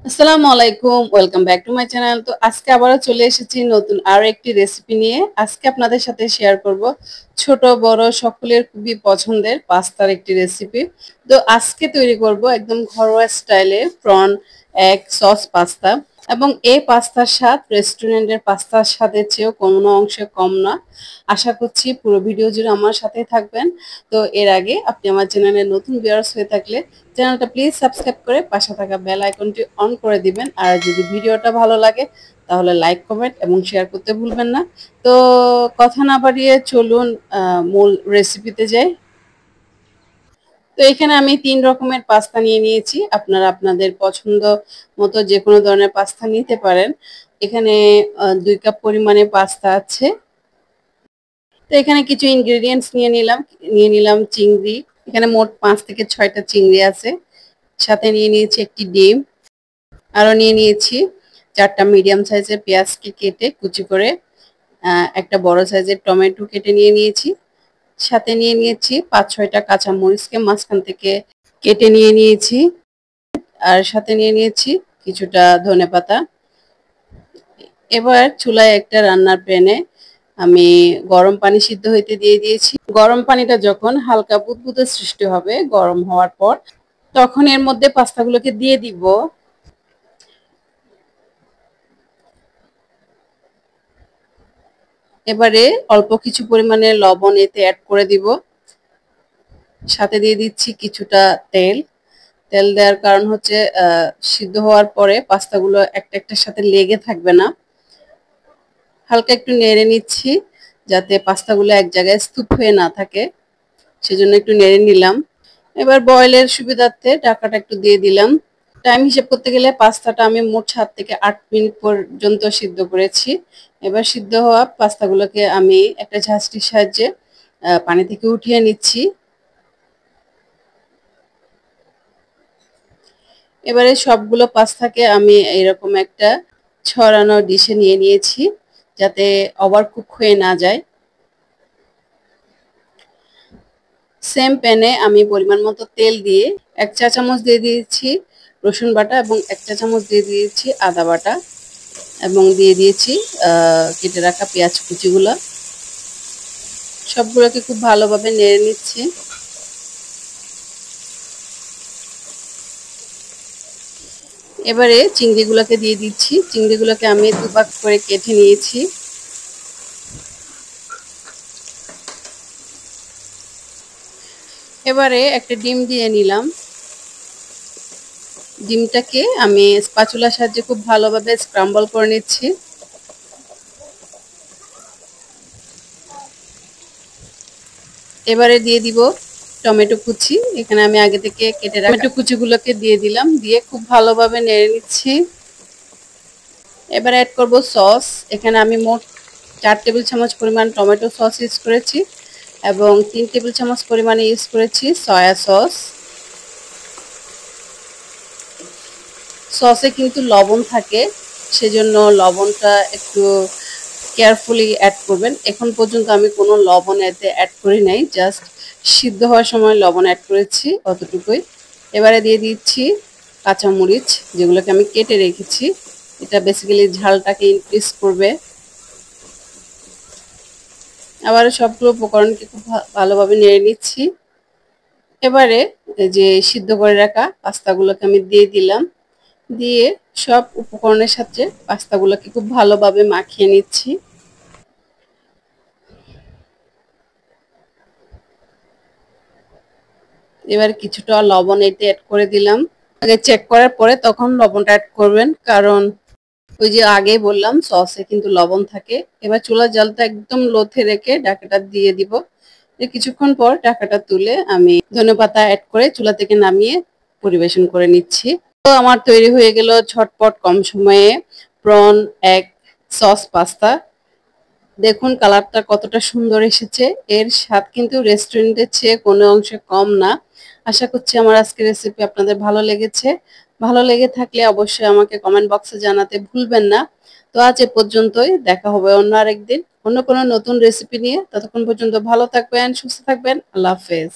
আসসালামু আলাইকুম, welcome back to my channel. তো আজকে আবারও চলে এসেছি নতুন আরো একটি রেসিপি নিয়ে। আজকে আপনাদের সাথে শেয়ার করব ছোট বড় সকলের খুবই পছন্দের পাস্তার একটি রেসিপি। তো আজকে তৈরি করব একদম ঘরোয়া স্টাইলে প্রন এক সস পাস্তা, এবং এই পাস্তার স্বাদ রেস্টুরেন্টের পাস্তার স্বাদের চেয়েও কোনো অংশে কম না। আশা করছি পুরো ভিডিও জুড়ে আমার সাথে থাকবেন। তো এর আগে আপনি আমার চ্যানেলে নতুন ভিউয়ার্স হয়ে থাকলে চ্যানেলটা প্লিজ সাবস্ক্রাইব করে পাশে থাকা বেল আইকনটি অন করে দিবেন। আর যদি ভিডিওটা ভালো লাগে তাহলে লাইক, কমেন্ট এবং শেয়ার করতে ভুলবেন না। তো কথা না বাড়িয়ে চলুন মূল রেসিপিতে যাই। তো এখানে আমি 3 রকমের পাস্তা নিয়ে নিয়েছি। আপনারা আপনাদের পছন্দ মতো যে কোনো ধরনের পাস্তা নিতে পারেন। এখানে 2 কাপ পরিমাণে পাস্তা আছে। তো এখানে কিছু ইনগ্রেডিয়েন্টস নিয়ে নিলাম চিংড়ি। এখানে মোট 5 থেকে 6টা চিংড়ি আছে। সাথে নিয়ে নিয়েছি একটি ডিম। আরো নিয়ে নিয়েছি 4টা মিডিয়াম সাইজের পেঁয়াজকে কেটে কুচি করে, একটা বড় সাইজের টমেটো কেটে নিয়ে নিয়েছি। সাথে নিয়ে নিয়েছি 5-6টা কাঁচা মরিচকে মাঝখান থেকে কেটে নিয়ে নিয়েছি। আর সাথে নিয়ে নিয়েছি কিছুটা ধনেপাতা। এবার চুলায় একটা রান্নার প্যানে আমি গরম পানি সিদ্ধ হইতে দিয়ে দিয়েছি। গরম পানিটা যখন হালকা বুদবুদের সৃষ্টি হবে, গরম হওয়ার পর তখন এর মধ্যে পাস্তাগুলোকে দিয়ে দিব। এবারে অল্প কিছু পরিমাণে লবণ এতে অ্যাড করে দিব। সাথে দিয়ে দিচ্ছি কিছুটা তেল। তেল দেওয়ার কারণ হচ্ছে সিদ্ধ হওয়ার পরে পাস্তাগুলো একটা একটার সাথে লেগে থাকবে না। হালকা একটু নেড়ে নিচ্ছি যাতে পাস্তাগুলো এক জায়গায় স্তূপ হয়ে না থাকে, সেজন্য একটু নেড়ে নিলাম। এবার বয়েলের সুবিধার্থে ঢাকাটা একটু দিয়ে দিলাম। টাইম হিসেব করতে গেলে পাস্তাটা আমি মোট 7 থেকে 8 মিনিট পর্যন্ত সিদ্ধ করেছি। এবার সিদ্ধ হওয়া পাস্তাগুলোকে আমি একটা ঝাঁঝরির সাহায্যে পানি থেকে উঠিয়ে নিচ্ছি। এবারে সবগুলো পাস্তাকে আমি এরকম একটা ছড়ানো ডিশে নিয়ে নিয়েছি যাতে ওভারকুক হয়ে না যায়। সেম প্যানে আমি পরিমাণ মতো তেল দিয়ে 1 চা চামচ দিয়ে দিয়েছি রসুন বাটা এবং 1 চা চামচ দিয়ে দিয়েছি আদা বাটা, এবং দিয়ে দিয়েছি কেটে রাখা পেঁয়াজ কুচিগুলো। সবগুলোকে খুব ভালোভাবে নেড়ে নিচ্ছি। এবারে চিংড়িগুলোকে দিয়ে দিচ্ছি। চিংড়িগুলোকে আমি 2 ভাগ করে কেটে নিয়েছি। এবারে একটা ডিম দিয়ে নিলাম। ডিমটাকে আমি স্প্যাচুলার সাহায্যে খুব ভালোভাবে স্ক্রাম্বল করে নিচ্ছি। এবারে দিয়ে দিব টমেটো কুচি। এখানে আমি আগে থেকে কেটে রাখা টমেটো কুচিগুলোকে দিয়ে দিলাম, দিয়ে খুব ভালোভাবে নেড়ে নিচ্ছি। এবার অ্যাড করব সস। এখানে আমি মোট 4 টেবিল চামচ পরিমাণ টমেটো সস ইউজ করেছি এবং 3 টেবিল চামচ পরিমাণে ইউজ করেছি সয়া সস। সসে কিন্তু লবণ থাকে, সেজন্য লবণটা একটু কেয়ারফুলি অ্যাড করবেন। এখন পর্যন্ত আমি কোনো লবণ এতে অ্যাড করি নাই, জাস্ট সিদ্ধ হওয়ার সময় লবণ অ্যাড করেছি, অতটুকুই। এবারে দিয়ে দিচ্ছি কাঁচামরিচ, যেগুলোকে আমি কেটে রেখেছি। এটা বেসিক্যালি ঝালটাকে ইনক্রিজ করবে। আবার সবগুলো উপকরণকে খুব ভালোভাবে নেড়ে নিচ্ছি। এবারে যে সিদ্ধ করে রাখা পাস্তাগুলোকে আমি দিয়ে দিলাম, দিয়ে সব উপকরণের সাথে পাস্তাগুলোকে খুব ভালোভাবে মাখিয়ে নিচ্ছি। এবার কিছুটা লবণ এতে অ্যাড করে দিলাম। আগে চেক করার পরে তখন লবণটা অ্যাড করবেন, কারণ ওই যে আগেই বললাম সসে কিন্তু লবণ থাকে। এবার চুলার জালটা একদম লোতে রেখে ঢাকাটা দিয়ে দিব। কিছুক্ষণ পর ঢাকাটা তুলে আমি ধনেপাতা অ্যাড করে চুলা থেকে নামিয়ে পরিবেশন করে নিচ্ছি। তো আমার তৈরি হয়ে গেল ঝটপট কম সময়ে প্রন এক সস পাস্তা। দেখুন কালারটা কতটা সুন্দর এসেছে। এর স্বাদ কিন্তু রেস্টুরেন্টের চেয়ে কোনো অংশে কম না। আশা করছি আমার আজকের রেসিপি আপনাদের ভালো লেগেছে। ভালো লেগে থাকলে অবশ্যই আমাকে কমেন্ট বক্সে জানাতে ভুলবেন না। তো আজ এ পর্যন্তই, দেখা হবে অন্য আরেকদিন অন্য কোনো নতুন রেসিপি নিয়ে। ততক্ষণ পর্যন্ত ভালো থাকবেন, সুস্থ থাকবেন। আল্লাহ হাফেজ।